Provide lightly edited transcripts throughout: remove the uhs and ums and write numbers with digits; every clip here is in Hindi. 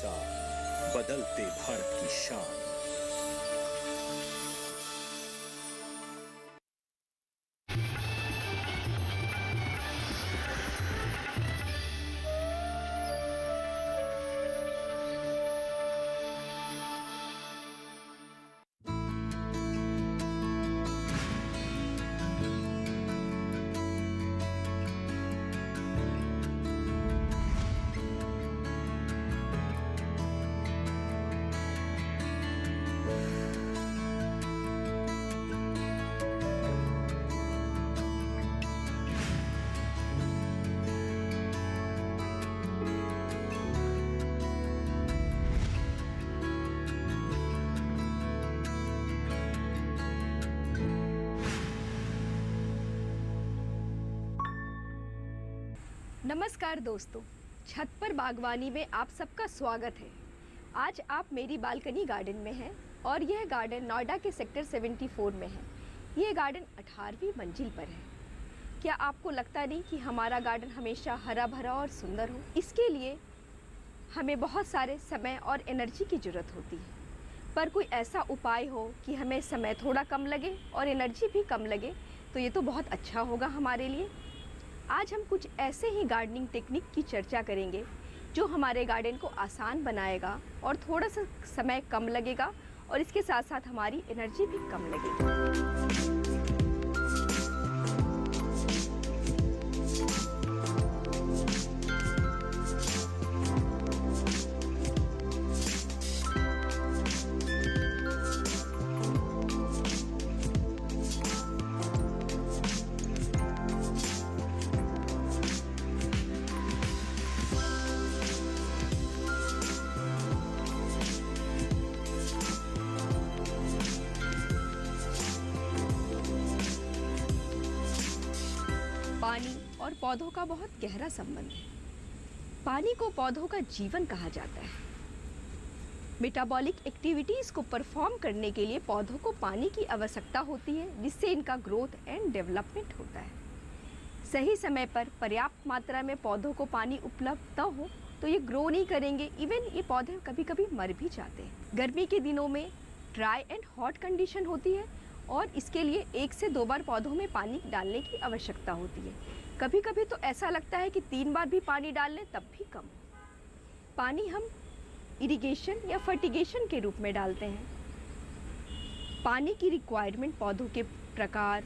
साथ बदलते भारत की शान। नमस्कार दोस्तों, छत पर बागवानी में आप सबका स्वागत है। आज आप मेरी बालकनी गार्डन में हैं और यह गार्डन नोएडा के सेक्टर 74 में है। यह गार्डन 18वीं मंजिल पर है। क्या आपको लगता नहीं कि हमारा गार्डन हमेशा हरा भरा और सुंदर हो? इसके लिए हमें बहुत सारे समय और एनर्जी की ज़रूरत होती है, पर कोई ऐसा उपाय हो कि हमें समय थोड़ा कम लगे और एनर्जी भी कम लगे, तो ये तो बहुत अच्छा होगा हमारे लिए। आज हम कुछ ऐसे ही गार्डनिंग टेक्निक की चर्चा करेंगे जो हमारे गार्डन को आसान बनाएगा और थोड़ा सा समय कम लगेगा और इसके साथ साथ हमारी एनर्जी भी कम लगेगी। पानी और पौधों का बहुत गहरा संबंध है। पानी को पौधों का जीवन कहा जाता है। मेटाबॉलिक एक्टिविटीज़ को परफॉर्म करने के लिए पौधों को पानी की आवश्यकता होती है, जिससे इनका ग्रोथ एंड डेवलपमेंट होता है। सही समय पर पर्याप्त मात्रा में पौधों को पानी उपलब्ध न हो तो ये ग्रो नहीं करेंगे। इवन ये पौधे कभी कभी मर भी जाते हैं। गर्मी के दिनों में ड्राई एंड हॉट कंडीशन होती है और इसके लिए 1 से 2 बार पौधों में पानी डालने की आवश्यकता होती है। कभी कभी तो ऐसा लगता है कि 3 बार भी पानी डाल लें तब भी कम। पानी हम इरिगेशन या फर्टिगेशन के रूप में डालते हैं। पानी की रिक्वायरमेंट पौधों के प्रकार,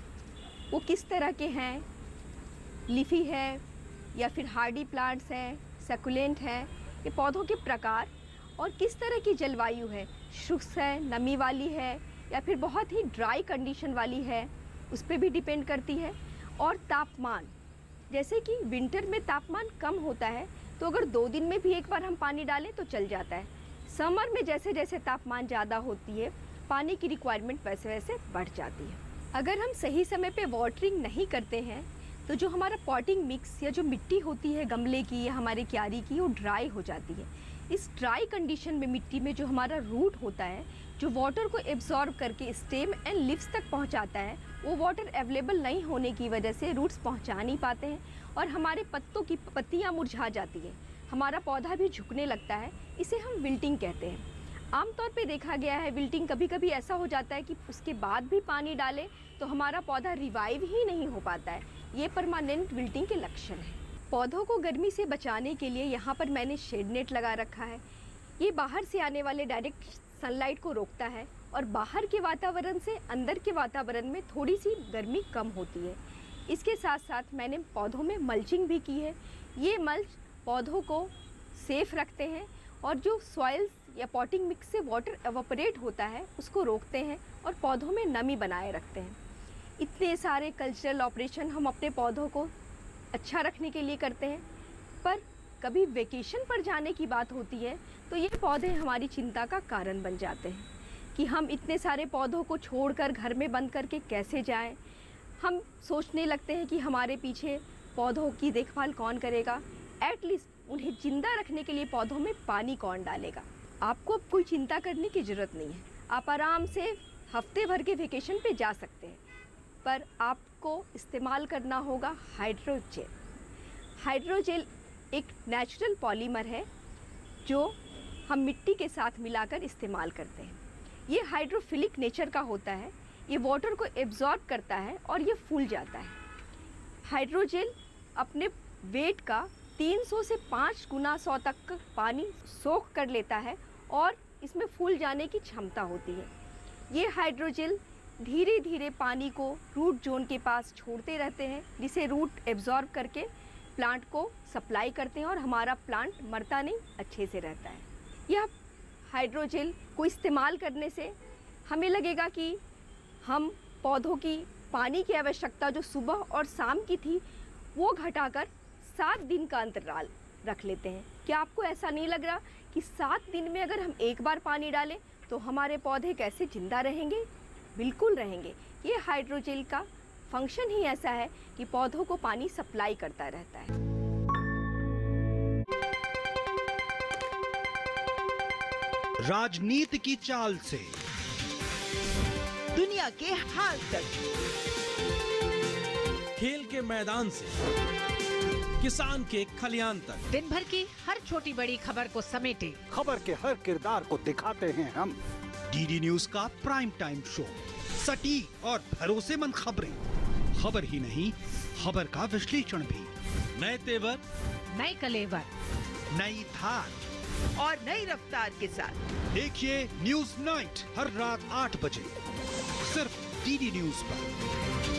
वो किस तरह के हैं, लीफी है या फिर हार्डी प्लांट्स हैं, सकुलेंट हैं, ये पौधों के प्रकार और किस तरह की जलवायु है, शुष्क है, नमी वाली है या फिर बहुत ही ड्राई कंडीशन वाली है, उस पर भी डिपेंड करती है। और तापमान, जैसे कि विंटर में तापमान कम होता है तो अगर 2 दिन में भी एक बार हम पानी डालें तो चल जाता है। समर में जैसे जैसे तापमान ज़्यादा होती है पानी की रिक्वायरमेंट वैसे वैसे बढ़ जाती है। अगर हम सही समय पे वाटरिंग नहीं करते हैं तो जो हमारा पॉटिंग मिक्स या जो मिट्टी होती है गमले की या हमारे क्यारी की, वो ड्राई हो जाती है। इस ड्राई कंडीशन में मिट्टी में जो हमारा रूट होता है, जो वाटर को एब्जॉर्ब करके स्टेम एंड लीव्स तक पहुंचाता है, वो वाटर अवेलेबल नहीं होने की वजह से रूट्स पहुंचा नहीं पाते हैं और हमारे पत्तों की पत्तियां मुरझा जाती हैं। हमारा पौधा भी झुकने लगता है। इसे हम विल्टिंग कहते हैं। आमतौर पे देखा गया है विल्टिंग कभी कभी ऐसा हो जाता है कि उसके बाद भी पानी डालें तो हमारा पौधा रिवाइव ही नहीं हो पाता है। ये परमानेंट विल्टिंग के लक्षण है। पौधों को गर्मी से बचाने के लिए यहाँ पर मैंने शेड नेट लगा रखा है। ये बाहर से आने वाले डायरेक्ट सनलाइट को रोकता है और बाहर के वातावरण से अंदर के वातावरण में थोड़ी सी गर्मी कम होती है। इसके साथ साथ मैंने पौधों में मल्चिंग भी की है। ये मल्च पौधों को सेफ रखते हैं और जो सॉइल्स या पॉटिंग मिक्स से वाटर एवापोरेट होता है उसको रोकते हैं और पौधों में नमी बनाए रखते हैं। इतने सारे कल्चरल ऑपरेशन हम अपने पौधों को अच्छा रखने के लिए करते हैं, पर कभी वेकेशन पर जाने की बात होती है तो ये पौधे हमारी चिंता का कारण बन जाते हैं कि हम इतने सारे पौधों को छोड़कर घर में बंद करके कैसे जाएं। हम सोचने लगते हैं कि हमारे पीछे पौधों की देखभाल कौन करेगा, एटलीस्ट उन्हें जिंदा रखने के लिए पौधों में पानी कौन डालेगा। आपको अब कोई चिंता करने की ज़रूरत नहीं है। आप आराम से हफ्ते भर के वेकेशन पे जा सकते हैं, पर आपको इस्तेमाल करना होगा हाइड्रोजेल। हाइड्रोजेल एक नेचुरल पॉलीमर है जो हम मिट्टी के साथ मिलाकर इस्तेमाल करते हैं। ये हाइड्रोफिलिक नेचर का होता है, ये वाटर को एब्जॉर्ब करता है और ये फूल जाता है। हाइड्रोजेल अपने वेट का 300 से 5 गुना 100 तक पानी सोख कर लेता है और इसमें फूल जाने की क्षमता होती है। ये हाइड्रोजेल धीरे धीरे पानी को रूट जोन के पास छोड़ते रहते हैं, जिसे रूट एब्जॉर्ब करके प्लांट को सप्लाई करते हैं और हमारा प्लांट मरता नहीं, अच्छे से रहता है। यह हाइड्रोजेल को इस्तेमाल करने से हमें लगेगा कि हम पौधों की पानी की आवश्यकता जो सुबह और शाम की थी वो घटाकर 7 दिन का अंतराल रख लेते हैं। क्या आपको ऐसा नहीं लग रहा कि 7 दिन में अगर हम एक बार पानी डालें तो हमारे पौधे कैसे जिंदा रहेंगे? बिल्कुल रहेंगे। ये हाइड्रोजेल का फंक्शन ही ऐसा है कि पौधों को पानी सप्लाई करता रहता है। राजनीति की चाल से दुनिया के हाल तक, खेल के मैदान से किसान के खलियान तक, दिन भर की हर छोटी बड़ी खबर को समेटे खबर के हर किरदार को दिखाते हैं हम। डीडी न्यूज का प्राइम टाइम शो, सटीक और भरोसेमंद खबरें, खबर ही नहीं खबर का विश्लेषण भी, नए तेवर, नए कलेवर नई धार और नई रफ्तार के साथ देखिए न्यूज नाइट हर रात 8 बजे सिर्फ डीडी न्यूज पर।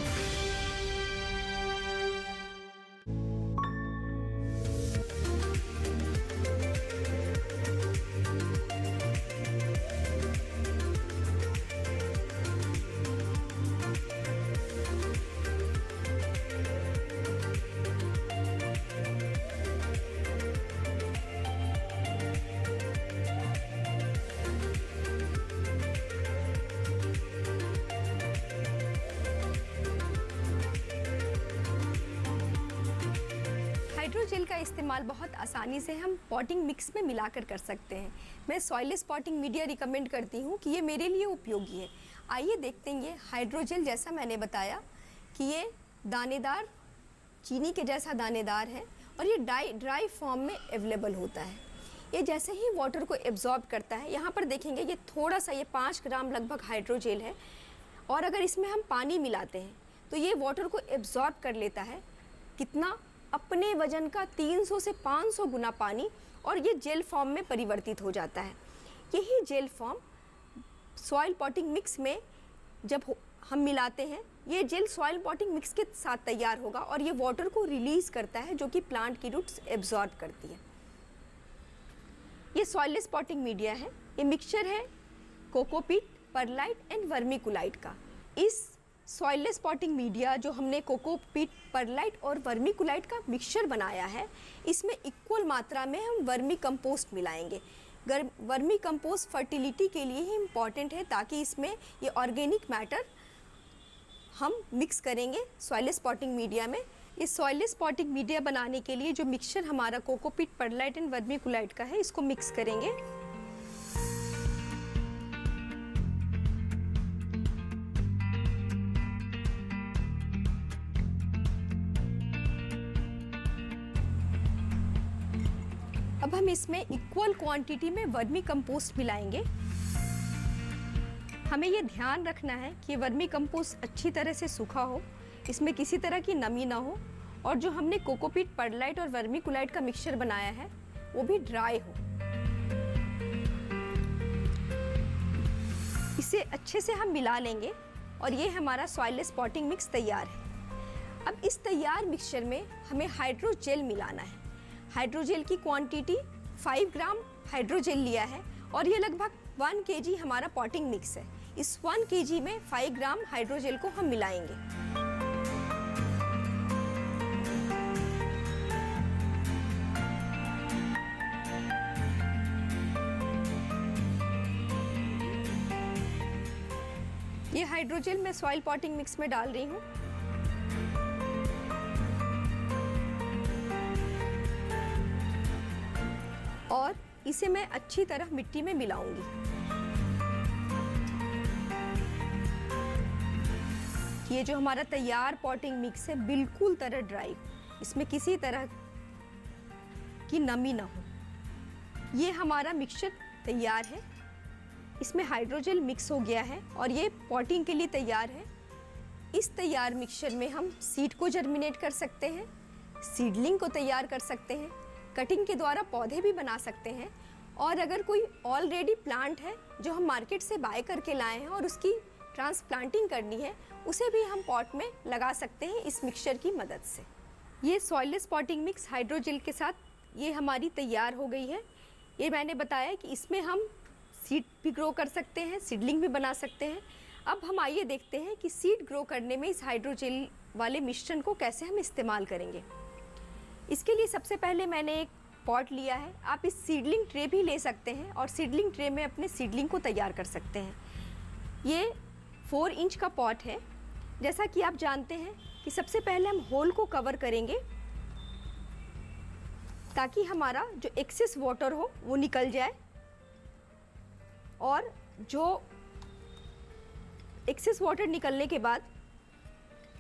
हाइड्रोजेल का इस्तेमाल बहुत आसानी से हम पॉटिंग मिक्स में मिलाकर कर सकते हैं। मैं सॉइललेस पॉटिंग मीडिया रिकमेंड करती हूँ कि ये मेरे लिए उपयोगी है। आइए देखते हैं। ये हाइड्रोजेल जैसा मैंने बताया कि ये दानेदार, चीनी के जैसा दानेदार है और ये ड्राई फॉर्म में अवेलेबल होता है। ये जैसे ही वाटर को एब्जॉर्ब करता है, यहाँ पर देखेंगे ये थोड़ा सा, ये 5 ग्राम लगभग हाइड्रोजेल है और अगर इसमें हम पानी मिलाते हैं तो ये वाटर को एब्जॉर्ब कर लेता है। कितना? अपने वजन का 300 से 500 गुना पानी, और ये जेल फॉर्म में परिवर्तित हो जाता है। यही jail form soil potting mix में जब हम मिलाते हैं, ये जेल सॉइल पॉटिंग मिक्स के साथ तैयार होगा और ये वाटर को रिलीज करता है जो कि प्लांट की रूट्स एब्जॉर्ब करती है। ये सॉइललेस पॉटिंग मीडिया है। ये मिक्सचर है कोकोपीट, परलाइट एंड वर्मीकुलाइट का। इस सॉइललेस पॉटिंग मीडिया जो हमने कोकोपीट, परलाइट और वर्मीकुलाइट का मिक्सचर बनाया है, इसमें इक्वल मात्रा में हम वर्मी कंपोस्ट मिलाएंगे। वर्मी कंपोस्ट फर्टिलिटी के लिए ही इम्पॉर्टेंट है, ताकि इसमें ये ऑर्गेनिक मैटर हम मिक्स करेंगे सॉइललेस पॉटिंग मीडिया में। इस सॉइललेस पॉटिंग मीडिया बनाने के लिए जो मिक्सचर हमारा कोकोपीट, परलाइट एंड वर्मीकुलाइट का है, इसको मिक्स करेंगे। अब हम इसमें इक्वल क्वांटिटी में वर्मी कंपोस्ट मिलाएंगे। हमें ये ध्यान रखना है कि वर्मी कंपोस्ट अच्छी तरह से सूखा हो, इसमें किसी तरह की नमी ना हो, और जो हमने कोकोपीट, परलाइट और वर्मीकुलाइट का मिक्सचर बनाया है वो भी ड्राई हो। इसे अच्छे से हम मिला लेंगे और ये हमारा सॉइललेस पॉटिंग मिक्स तैयार है। अब इस तैयार मिक्सचर में हमें हाइड्रोजेल मिलाना है। हाइड्रोजेल की क्वांटिटी 5 ग्राम हाइड्रोजेल लिया है और ये लगभग 1 kg हमारा पॉटिंग मिक्स है। इस 1 kg में 5 ग्राम हाइड्रोजेल को हम मिलाएंगे। ये हाइड्रोजेल मैं सॉइल पॉटिंग मिक्स में डाल रही हूँ। और इसे मैं अच्छी तरह मिट्टी में मिलाऊंगी। ये जो हमारा तैयार पॉटिंग मिक्स है बिल्कुल तरह ड्राई, इसमें किसी तरह की नमी ना हो। ये हमारा मिक्सचर तैयार है। इसमें हाइड्रोजेल मिक्स हो गया है और ये पॉटिंग के लिए तैयार है। इस तैयार मिक्सचर में हम सीड को जर्मिनेट कर सकते हैं, सीडलिंग को तैयार कर सकते हैं, कटिंग के द्वारा पौधे भी बना सकते हैं, और अगर कोई ऑलरेडी प्लांट है जो हम मार्केट से बाय करके लाए हैं और उसकी ट्रांसप्लांटिंग करनी है, उसे भी हम पॉट में लगा सकते हैं इस मिक्सचर की मदद से। ये सॉइललेस पॉटिंग मिक्स हाइड्रोजेल के साथ ये हमारी तैयार हो गई है। ये मैंने बताया कि इसमें हम सीड भी ग्रो कर सकते हैं, सीडलिंग भी बना सकते हैं। अब हम आइए देखते हैं कि सीड ग्रो करने में इस हाइड्रोजेल वाले मिश्रण को कैसे हम इस्तेमाल करेंगे। इसके लिए सबसे पहले मैंने एक पॉट लिया है। आप इस सीडलिंग ट्रे भी ले सकते हैं और सीडलिंग ट्रे में अपने सीडलिंग को तैयार कर सकते हैं। ये 4 इंच का पॉट है। जैसा कि आप जानते हैं कि सबसे पहले हम होल को कवर करेंगे ताकि हमारा जो एक्सेस वाटर हो वो निकल जाए, और जो एक्सेस वाटर निकलने के बाद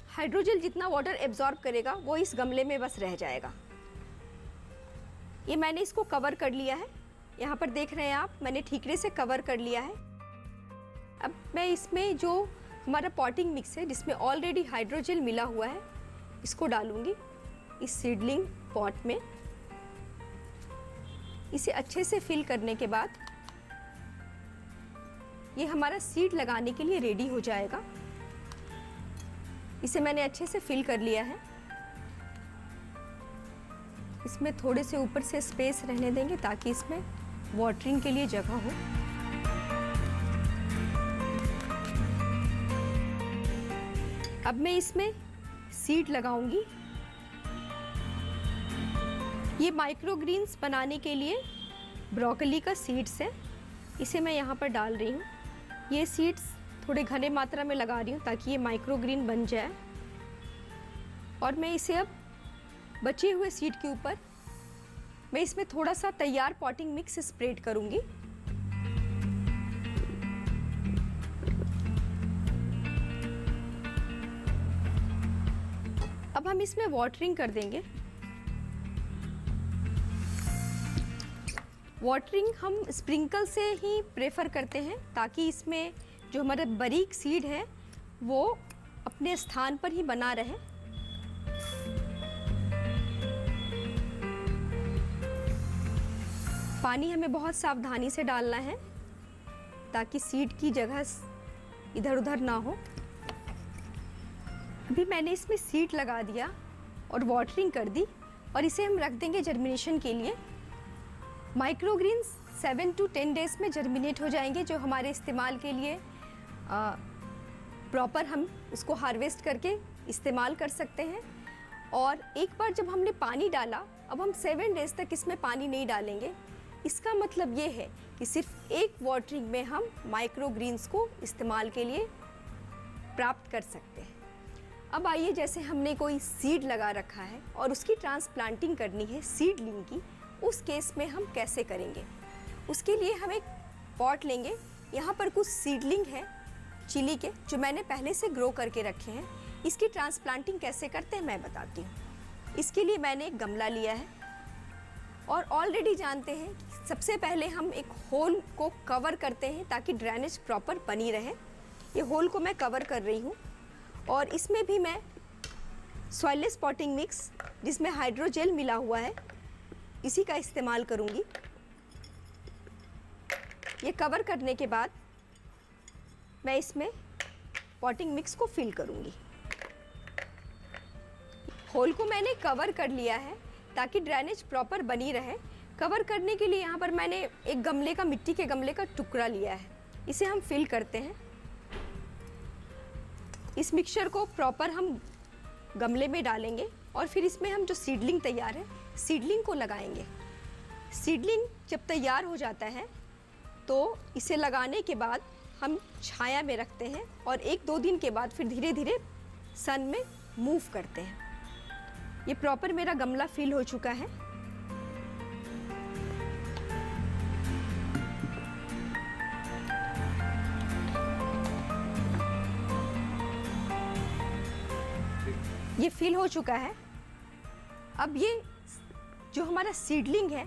हाइड्रोजेल जितना वाटर एब्जॉर्ब करेगा वो इस गमले में बस रह जाएगा। ये मैंने इसको कवर कर लिया है। यहाँ पर देख रहे हैं आप, मैंने ठीकरे से कवर कर लिया है। अब मैं इसमें जो हमारा पॉटिंग मिक्स है जिसमें ऑलरेडी हाइड्रोजेल मिला हुआ है, इसको डालूंगी इस सीडलिंग पॉट में। इसे अच्छे से फिल करने के बाद ये हमारा सीड लगाने के लिए रेडी हो जाएगा। इसे मैंने अच्छे से फिल कर लिया है। इसमें थोड़े से ऊपर से स्पेस रहने देंगे ताकि इसमें वाटरिंग के लिए जगह हो। अब मैं इसमें सीड लगाऊंगी। ये माइक्रोग्रीन्स बनाने के लिए ब्रोकली का सीड्स है, इसे मैं यहाँ पर डाल रही हूँ। ये सीड्स थोड़े घने मात्रा में लगा रही हूँ ताकि ये माइक्रोग्रीन बन जाए। और मैं इसे अब बचे हुए सीड के ऊपर मैं इसमें थोड़ा सा तैयार पॉटिंग मिक्स स्प्रेड करूँगी। अब हम इसमें वाटरिंग कर देंगे। वाटरिंग हम स्प्रिंकल से ही प्रेफर करते हैं ताकि इसमें जो हमारा बारीक सीड है वो अपने स्थान पर ही बना रहे। पानी हमें बहुत सावधानी से डालना है ताकि सीड की जगह इधर उधर ना हो। अभी मैंने इसमें सीड लगा दिया और वाटरिंग कर दी और इसे हम रख देंगे जर्मिनेशन के लिए। माइक्रोग्रीन्स 7 to 10 डेज में जर्मिनेट हो जाएंगे, जो हमारे इस्तेमाल के लिए प्रॉपर हम उसको हार्वेस्ट करके इस्तेमाल कर सकते हैं। और एक बार जब हमने पानी डाला, अब हम 7 डेज तक इसमें पानी नहीं डालेंगे। इसका मतलब ये है कि सिर्फ एक वाटरिंग में हम माइक्रोग्रीन्स को इस्तेमाल के लिए प्राप्त कर सकते हैं। अब आइए, जैसे हमने कोई सीड लगा रखा है और उसकी ट्रांसप्लांटिंग करनी है सीडलिंग की, उस केस में हम कैसे करेंगे। उसके लिए हम एक पॉट लेंगे। यहाँ पर कुछ सीडलिंग है चिली के जो मैंने पहले से ग्रो करके रखे हैं। इसकी ट्रांसप्लांटिंग कैसे करते हैं मैं बताती हूँ। इसके लिए मैंने एक गमला लिया है और ऑलरेडी जानते हैं कि सबसे पहले हम एक होल को कवर करते हैं ताकि ड्रेनेज प्रॉपर बनी रहे। ये होल को मैं कवर कर रही हूँ और इसमें भी मैं सॉइललेस पॉटिंग मिक्स जिसमें हाइड्रोजेल मिला हुआ है इसी का इस्तेमाल करूँगी। ये कवर करने के बाद मैं इसमें पॉटिंग मिक्स को फिल करूँगी। होल को मैंने कवर कर लिया है ताकि ड्रेनेज प्रॉपर बनी रहे। कवर करने के लिए यहाँ पर मैंने एक गमले का, मिट्टी के गमले का टुकड़ा लिया है। इसे हम फिल करते हैं। इस मिक्सचर को प्रॉपर हम गमले में डालेंगे और फिर इसमें हम जो सीडलिंग तैयार है सीडलिंग को लगाएंगे। सीडलिंग जब तैयार हो जाता है तो इसे लगाने के बाद हम छाया में रखते हैं और 1-2 दिन के बाद फिर धीरे धीरे सन में मूव करते हैं। ये प्रॉपर मेरा गमला फिल हो चुका है। ये फिल हो चुका है। अब ये जो हमारा सीडलिंग है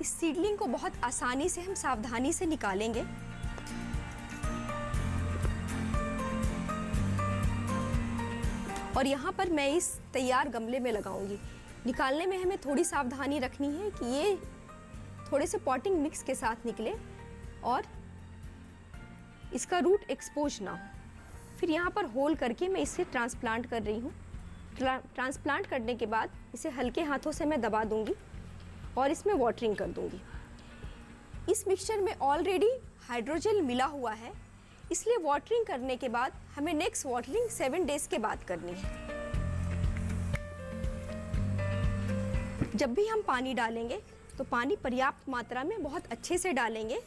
इस सीडलिंग को बहुत आसानी से हम सावधानी से निकालेंगे। और यहाँ पर मैं इस तैयार गमले में लगाऊंगी। निकालने में हमें थोड़ी सावधानी रखनी है कि ये थोड़े से पॉटिंग मिक्स के साथ निकले और इसका रूट एक्सपोज ना हो। फिर यहाँ पर होल करके मैं इसे ट्रांसप्लांट कर रही हूँ। ट्रांसप्लांट करने के बाद इसे हल्के हाथों से मैं दबा दूंगी और इसमें वाटरिंग कर दूंगी। इस मिक्सचर में ऑलरेडी हाइड्रोजेल मिला हुआ है, इसलिए वाटरिंग करने के बाद हमें नेक्स्ट वाटरिंग 7 डेज के बाद करनी है। जब भी हम पानी डालेंगे तो पानी पर्याप्त मात्रा में बहुत अच्छे से डालेंगे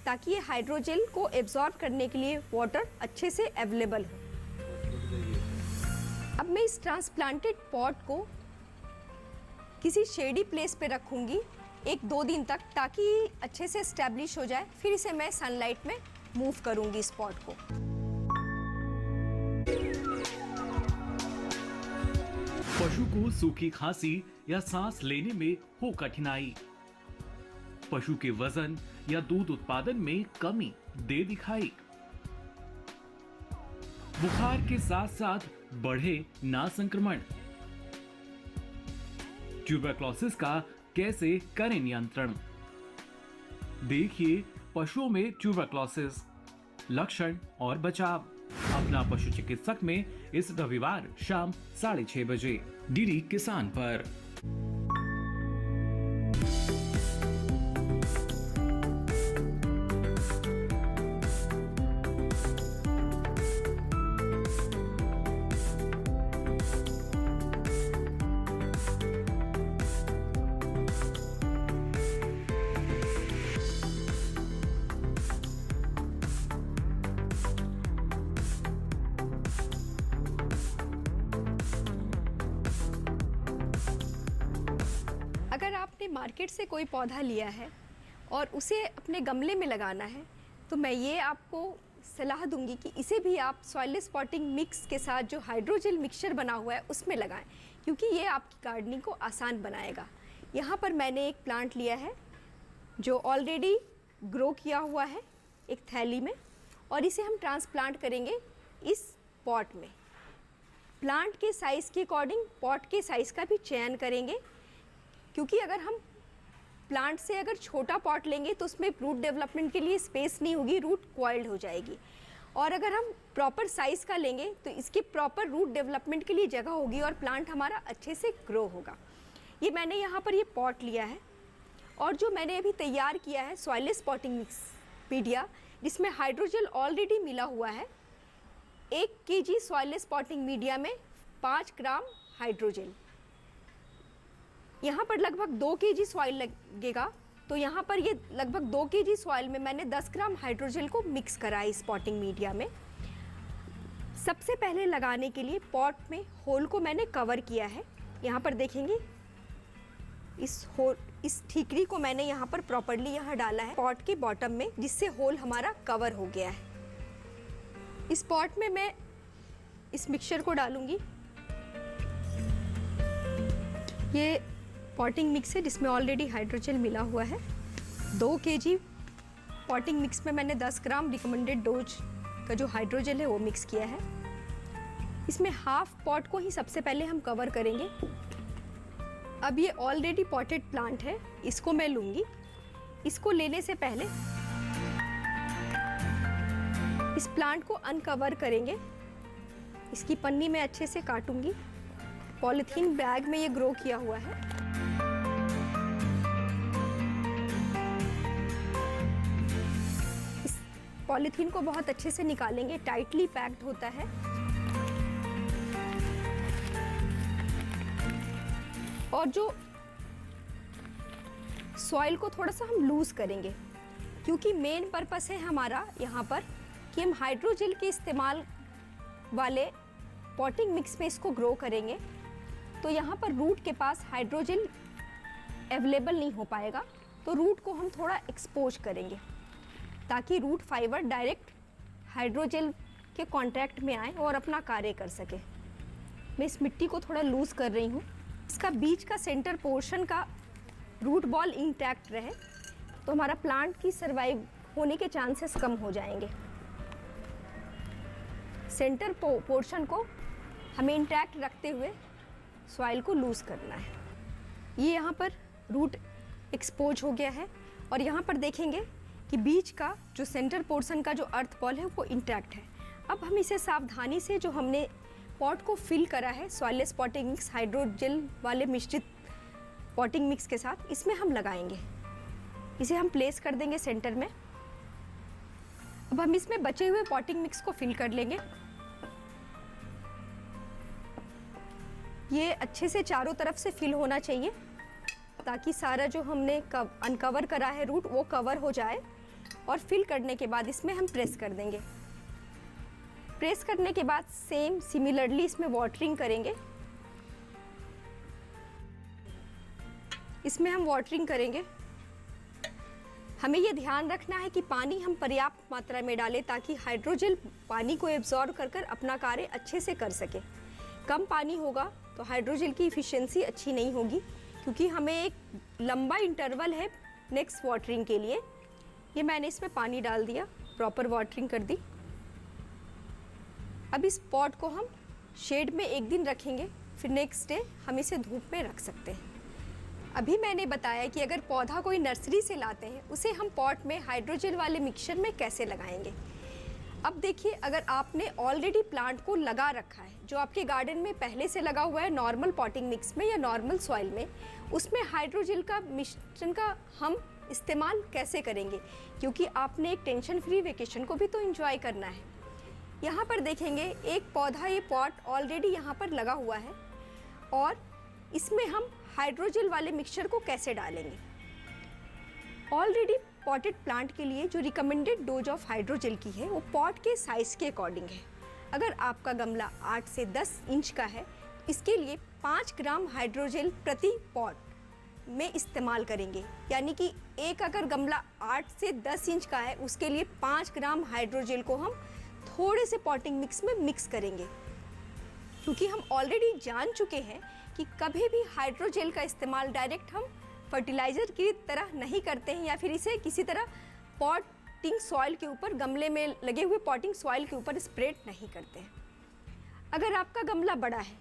ताकि ये हाइड्रोजेल को एब्जॉर्ब करने के लिए वाटर अच्छे से अवेलेबल हो। अब मैं इस ट्रांसप्लांटेड पॉट को किसी शेडी प्लेस पे रखूंगी 1-2 दिन तक ताकि अच्छे से एस्टैब्लिश हो जाए। फिर इसे मैं सनलाइट में मूव करूंगी इस पॉट को। पशु को सूखी खांसी या सांस लेने में हो कठिनाई, पशु के वजन या दूध उत्पादन में कमी दे दिखाई, बुखार के साथ साथ बढ़े ना संक्रमण, ट्यूबरक्लोसिस का कैसे करें नियंत्रण। देखिए पशुओं में ट्यूबरक्लोसिस, लक्षण और बचाव अपना पशु चिकित्सक में इस रविवार शाम 6:30 बजे डीडी किसान पर। अगर आपने मार्केट से कोई पौधा लिया है और उसे अपने गमले में लगाना है तो मैं ये आपको सलाह दूंगी कि इसे भी आप सॉइललेस पॉटिंग मिक्स के साथ जो हाइड्रोजेल मिक्सचर बना हुआ है उसमें लगाएं, क्योंकि ये आपकी गार्डनिंग को आसान बनाएगा। यहाँ पर मैंने एक प्लांट लिया है जो ऑलरेडी ग्रो किया हुआ है एक थैली में, और इसे हम ट्रांसप्लांट करेंगे इस पॉट में। प्लांट के साइज़ के अकॉर्डिंग पॉट के साइज़ का भी चयन करेंगे, क्योंकि अगर हम प्लांट से अगर छोटा पॉट लेंगे तो उसमें रूट डेवलपमेंट के लिए स्पेस नहीं होगी, रूट कॉइल्ड हो जाएगी। और अगर हम प्रॉपर साइज़ का लेंगे तो इसकी प्रॉपर रूट डेवलपमेंट के लिए जगह होगी और प्लांट हमारा अच्छे से ग्रो होगा। ये मैंने यहाँ पर ये पॉट लिया है और जो मैंने अभी तैयार किया है सॉइललेस पॉटिंग मिक्स मीडिया, जिसमें हाइड्रोजेल ऑलरेडी मिला हुआ है। 1 kg सॉइललेस पॉटिंग मीडिया में 5 ग्राम हाइड्रोजेल। यहाँ पर लगभग 2 kg सॉइल लगेगा, तो यहाँ पर ये लगभग 2 kg सॉइल में मैंने 10 ग्राम हाइड्रोजेल को मिक्स करा है इस पॉटिंग मीडिया में। सबसे पहले लगाने के लिए पॉट में होल को मैंने कवर किया है। यहाँ पर देखेंगे इस ठीकरी को मैंने यहाँ पर प्रॉपर्ली यहाँ डाला है पॉट के बॉटम में, जिससे होल हमारा कवर हो गया है। इस पॉट में मैं इस मिक्सचर को डालूंगी। ये पॉटिंग मिक्स है जिसमें ऑलरेडी हाइड्रोजेल मिला हुआ है। 2 kg पॉटिंग मिक्स में मैंने 10 ग्राम रिकमेंडेड डोज का जो हाइड्रोजेल है वो मिक्स किया है। इसमें हाफ पॉट को ही सबसे पहले हम कवर करेंगे। अब ये ऑलरेडी पॉटेड प्लांट है, इसको मैं लूँगी। इसको लेने से पहले इस प्लांट को अनकवर करेंगे। इसकी पन्नी में अच्छे से काटूंगी। पॉलीथीन बैग में ये ग्रो किया हुआ है। इस पॉलीथीन को बहुत अच्छे से निकालेंगे, टाइटली पैक्ड होता है। और जो सॉइल को थोड़ा सा हम लूज करेंगे, क्योंकि मेन पर्पस है हमारा यहाँ पर कि हम हाइड्रोजेल के इस्तेमाल वाले पॉटिंग मिक्स में इसको ग्रो करेंगे। तो यहाँ पर रूट के पास हाइड्रोजेल अवेलेबल नहीं हो पाएगा, तो रूट को हम थोड़ा एक्सपोज करेंगे ताकि रूट फाइबर डायरेक्ट हाइड्रोजेल के कांटेक्ट में आए और अपना कार्य कर सके। मैं इस मिट्टी को थोड़ा लूज कर रही हूँ। इसका बीच का सेंटर पोर्शन का रूट बॉल इंटैक्ट रहे तो हमारा प्लांट की सरवाइव होने के चांसेस कम हो जाएंगे। सेंटर पोर्शन को हमें इंटैक्ट रखते हुए सॉइल को लूज करना है। ये यहाँ पर रूट एक्सपोज हो गया है और यहाँ पर देखेंगे कि बीच का जो सेंटर पोर्शन का जो अर्थ बॉल है वो इंटैक्ट है। अब हम इसे सावधानी से जो हमने पॉट को फिल करा है सॉइललेस पॉटिंग मिक्स हाइड्रोजेल वाले मिश्रित पॉटिंग मिक्स के साथ, इसमें हम लगाएंगे। इसे हम प्लेस कर देंगे सेंटर में। अब हम इसमें बचे हुए पॉटिंग मिक्स को फिल कर लेंगे। ये अच्छे से चारों तरफ से फिल होना चाहिए ताकि सारा जो हमने अनकवर करा है रूट वो कवर हो जाए। और फिल करने के बाद इसमें हम प्रेस कर देंगे। प्रेस करने के बाद सेम सिमिलरली इसमें वाटरिंग करेंगे। इसमें हम वाटरिंग करेंगे। हमें ये ध्यान रखना है कि पानी हम पर्याप्त मात्रा में डालें ताकि हाइड्रोजेल पानी को एब्जॉर्ब कर अपना कार्य अच्छे से कर सके। कम पानी होगा तो हाइड्रोजेल की इफ़िशियंसी अच्छी नहीं होगी, क्योंकि हमें एक लंबा इंटरवल है नेक्स्ट वाटरिंग के लिए। ये मैंने इसमें पानी डाल दिया, प्रॉपर वाटरिंग कर दी। अब इस पॉट को हम शेड में एक दिन रखेंगे, फिर नेक्स्ट डे हम इसे धूप में रख सकते हैं। अभी मैंने बताया कि अगर पौधा कोई नर्सरी से लाते हैं उसे हम पॉट में हाइड्रोजेल वाले मिक्सचर में कैसे लगाएंगे। अब देखिए, अगर आपने ऑलरेडी प्लांट को लगा रखा है, जो आपके गार्डन में पहले से लगा हुआ है नॉर्मल पॉटिंग मिक्स में या नॉर्मल सॉइल में, उसमें हाइड्रोजेल का मिश्रण का हम इस्तेमाल कैसे करेंगे, क्योंकि आपने एक टेंशन फ्री वेकेशन को भी तो एंजॉय करना है। यहाँ पर देखेंगे एक पौधा, ये पॉट ऑलरेडी यहाँ पर लगा हुआ है और इसमें हम हाइड्रोजेल वाले मिक्सचर को कैसे डालेंगे। ऑलरेडी पॉटेड प्लांट के लिए जो रिकमेंडेड डोज ऑफ हाइड्रोजेल की है वो पॉट के साइज़ के अकॉर्डिंग है। अगर आपका गमला 8 से 10 इंच का है, इसके लिए 5 ग्राम हाइड्रोजेल प्रति पॉट में इस्तेमाल करेंगे। यानी कि एक अगर गमला 8 से 10 इंच का है उसके लिए 5 ग्राम हाइड्रोजेल को हम थोड़े से पॉटिंग मिक्स में मिक्स करेंगे, क्योंकि हम ऑलरेडी जान चुके हैं कि कभी भी हाइड्रोजेल का इस्तेमाल डायरेक्ट हम फर्टिलाइज़र की तरह नहीं करते हैं या फिर इसे किसी तरह पॉटिंग सॉइल के ऊपर, गमले में लगे हुए पॉटिंग सॉइल के ऊपर स्प्रेड नहीं करते हैं। अगर आपका गमला बड़ा है,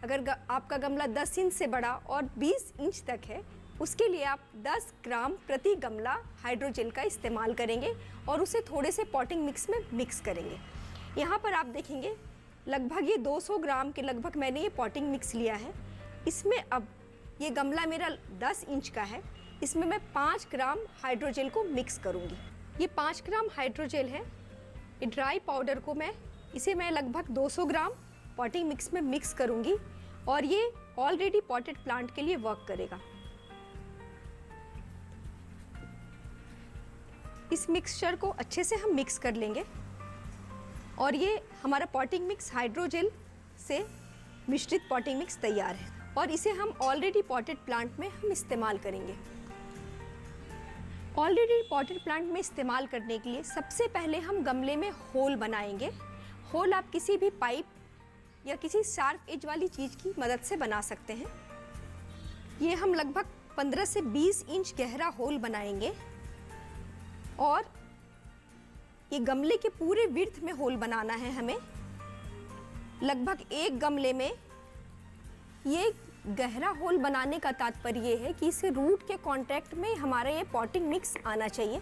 अगर आपका गमला 10 इंच से बड़ा और 20 इंच तक है, उसके लिए आप 10 ग्राम प्रति गमला हाइड्रोजेल का इस्तेमाल करेंगे और उसे थोड़े से पॉटिंग मिक्स में मिक्स करेंगे। यहाँ पर आप देखेंगे लगभग ये 200 ग्राम के लगभग मैंने ये पॉटिंग मिक्स लिया है। इसमें अब ये गमला मेरा 10 इंच का है, इसमें मैं 5 ग्राम हाइड्रोजेल को मिक्स करूँगी। ये 5 ग्राम हाइड्रोजेल है, ये ड्राई पाउडर को इसे मैं लगभग 200 ग्राम पॉटिंग मिक्स में मिक्स करूँगी और ये ऑलरेडी पॉटेड प्लांट के लिए वर्क करेगा। इस मिक्सचर को अच्छे से हम मिक्स कर लेंगे और ये हमारा पॉटिंग मिक्स हाइड्रोजेल से मिश्रित पॉटिंग मिक्स तैयार है और इसे हम ऑलरेडी पॉटेड प्लांट में हम इस्तेमाल करेंगे। ऑलरेडी पॉटेड प्लांट में इस्तेमाल करने के लिए सबसे पहले हम गमले में होल बनाएंगे। होल आप किसी भी पाइप या किसी शार्प एज वाली चीज़ की मदद से बना सकते हैं। ये हम लगभग 15 से 20 इंच गहरा होल बनाएंगे और ये गमले के पूरे विड्थ में होल बनाना है हमें। लगभग एक गमले में ये गहरा होल बनाने का तात्पर्य ये है कि इसे रूट के कांटेक्ट में हमारा ये पॉटिंग मिक्स आना चाहिए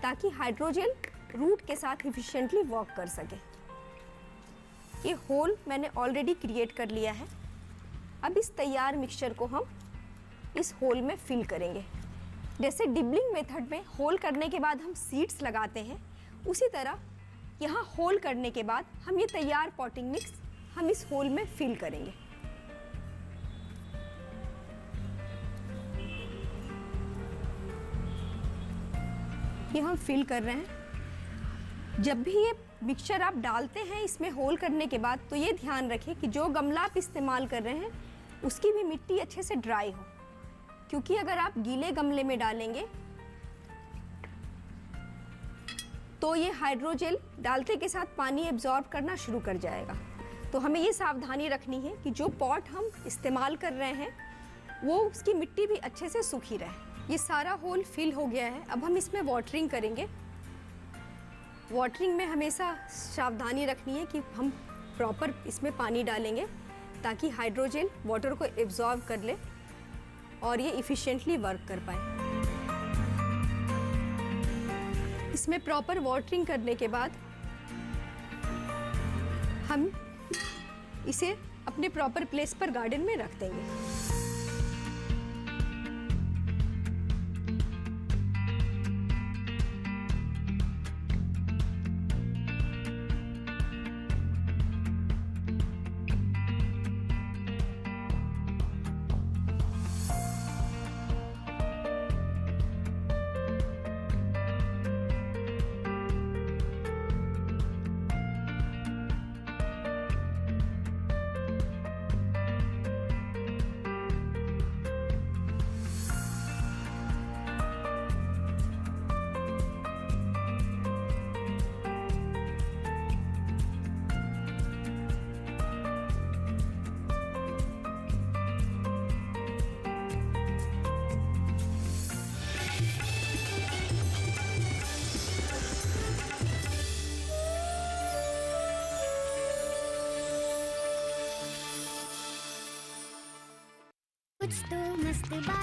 ताकि हाइड्रोजेल रूट के साथ एफिशिएंटली वर्क कर सके। ये होल मैंने ऑलरेडी क्रिएट कर लिया है। अब इस तैयार मिक्सचर को हम इस होल में फिल करेंगे। जैसे डिबलिंग मेथड में होल करने के बाद हम सीड्स लगाते हैं, उसी तरह यहाँ होल करने के बाद हम ये तैयार पॉटिंग मिक्स हम इस होल में फिल करेंगे। ये हम फिल कर रहे हैं। जब भी ये मिक्सचर आप डालते हैं इसमें होल करने के बाद, तो ये ध्यान रखें कि जो गमला आप इस्तेमाल कर रहे हैं उसकी भी मिट्टी अच्छे से ड्राई हो, क्योंकि अगर आप गीले गमले में डालेंगे तो ये हाइड्रोजेल डालते के साथ पानी एब्जॉर्ब करना शुरू कर जाएगा। तो हमें ये सावधानी रखनी है कि जो पॉट हम इस्तेमाल कर रहे हैं वो उसकी मिट्टी भी अच्छे से सूखी रहे। ये सारा होल फिल हो गया है। अब हम इसमें वाटरिंग करेंगे। वाटरिंग में हमेशा सावधानी रखनी है कि हम प्रॉपर इसमें पानी डालेंगे ताकि हाइड्रोजन वाटर को एब्जॉर्ब कर ले और ये इफ़िशिएंटली वर्क कर पाए। इसमें प्रॉपर वाटरिंग करने के बाद हम इसे अपने प्रॉपर प्लेस पर गार्डन में रख देंगे। कुछ तो मस्त बात